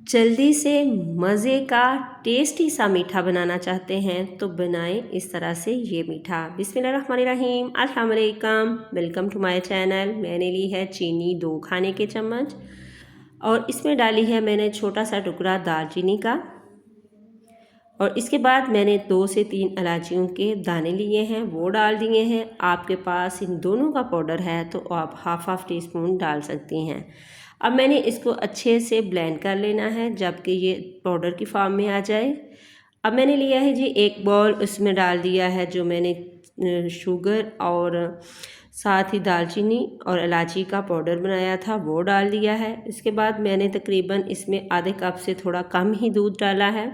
जल्दी से मज़े का टेस्टी सा मीठा बनाना चाहते हैं तो बनाएं इस तरह से ये मीठा। बिस्मिल्लाहिर्रहमानिर्रहीम, अस्सलाम वालेकुम, वेलकम टू माय चैनल। मैंने ली है चीनी 2 खाने के चम्मच और इसमें डाली है मैंने छोटा सा टुकड़ा दालचीनी का और इसके बाद मैंने 2 से 3 इलायचियों के दाने लिए हैं, वो डाल दिए हैं। आपके पास इन दोनों का पाउडर है तो आप हाफ टी स्पून डाल सकती हैं। अब मैंने इसको अच्छे से ब्लेंड कर लेना है जबकि ये पाउडर की फॉर्म में आ जाए। अब मैंने लिया है जी 1 बाउल, उसमें डाल दिया है जो मैंने शुगर और साथ ही दालचीनी और इलायची का पाउडर बनाया था वो डाल दिया है। इसके बाद मैंने तकरीबन इसमें आधे कप से थोड़ा कम ही दूध डाला है।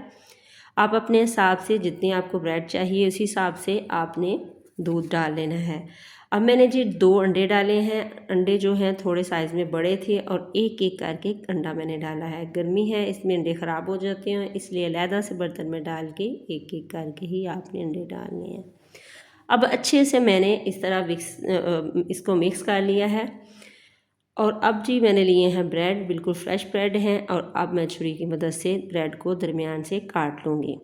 आप अपने हिसाब से जितनी आपको ब्रेड चाहिए उसी हिसाब से आपने दूध डाल लेना है। अब मैंने जी 2 अंडे डाले हैं। अंडे जो हैं थोड़े साइज़ में बड़े थे और एक एक करके अंडा मैंने डाला है। गर्मी है, इसमें अंडे ख़राब हो जाते हैं, इसलिए अलहदा से बर्तन में डाल के एक एक करके ही आपने अंडे डालने हैं। अब अच्छे से मैंने इस तरह इसको मिक्स कर लिया है और अब जी मैंने लिए हैं ब्रेड, बिल्कुल फ्रेश ब्रेड हैं और अब मैं छुरी की मदद से ब्रेड को दरमियान से काट लूँगी।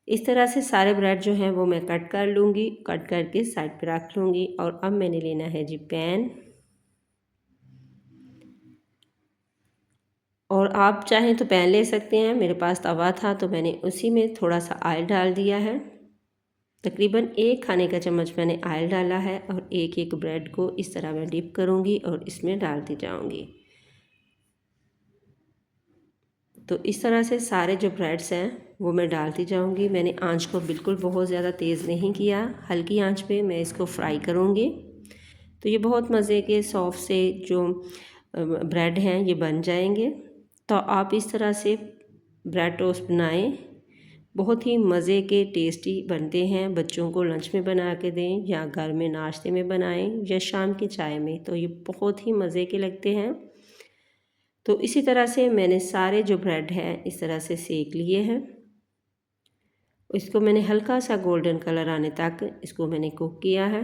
इस तरह से सारे ब्रेड जो हैं वो मैं कट कर लूँगी, कट करके साइड पे रख लूँगी। और अब मैंने लेना है जी पैन और आप चाहें तो पैन ले सकते हैं। मेरे पास तवा था तो मैंने उसी में थोड़ा सा ऑयल डाल दिया है। तकरीबन 1 खाने का चम्मच मैंने ऑयल डाला है और एक एक ब्रेड को इस तरह मैं डिप करूँगी और इसमें डालती जाऊँगी। तो इस तरह से सारे जो ब्रेड्स हैं वो मैं डालती जाऊंगी। मैंने आंच को बिल्कुल बहुत ज़्यादा तेज़ नहीं किया, हल्की आंच पे मैं इसको फ्राई करूंगी। तो ये बहुत मज़े के सॉफ्ट से जो ब्रेड हैं ये बन जाएंगे। तो आप इस तरह से ब्रेड टोस्ट बनाएं, बहुत ही मज़े के टेस्टी बनते हैं। बच्चों को लंच में बना के दें या घर में नाश्ते में बनाएं या शाम की चाय में, तो ये बहुत ही मज़े के लगते हैं। तो इसी तरह से मैंने सारे जो ब्रेड हैं इस तरह से सेक लिए हैं। इसको मैंने हल्का सा गोल्डन कलर आने तक इसको मैंने कुक किया है।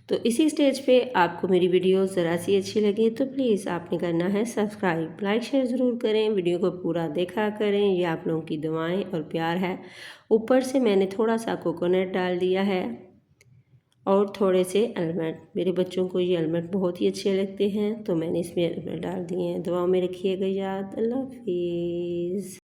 तो इसी स्टेज पे आपको मेरी वीडियो ज़रा सी अच्छी लगे तो प्लीज़ आपने करना है सब्सक्राइब, लाइक शेयर ज़रूर करें, वीडियो को पूरा देखा करें। ये आप लोगों की दुआएं और प्यार है। ऊपर से मैंने थोड़ा सा कोकोनट डाल दिया है और थोड़े से आलमंड। मेरे बच्चों को ये आलमंड बहुत ही अच्छे लगते हैं तो मैंने इसमें आलमंड डाल दिए हैं। दुआओं में रखिएगा याद। अल्लाह हाफिज़।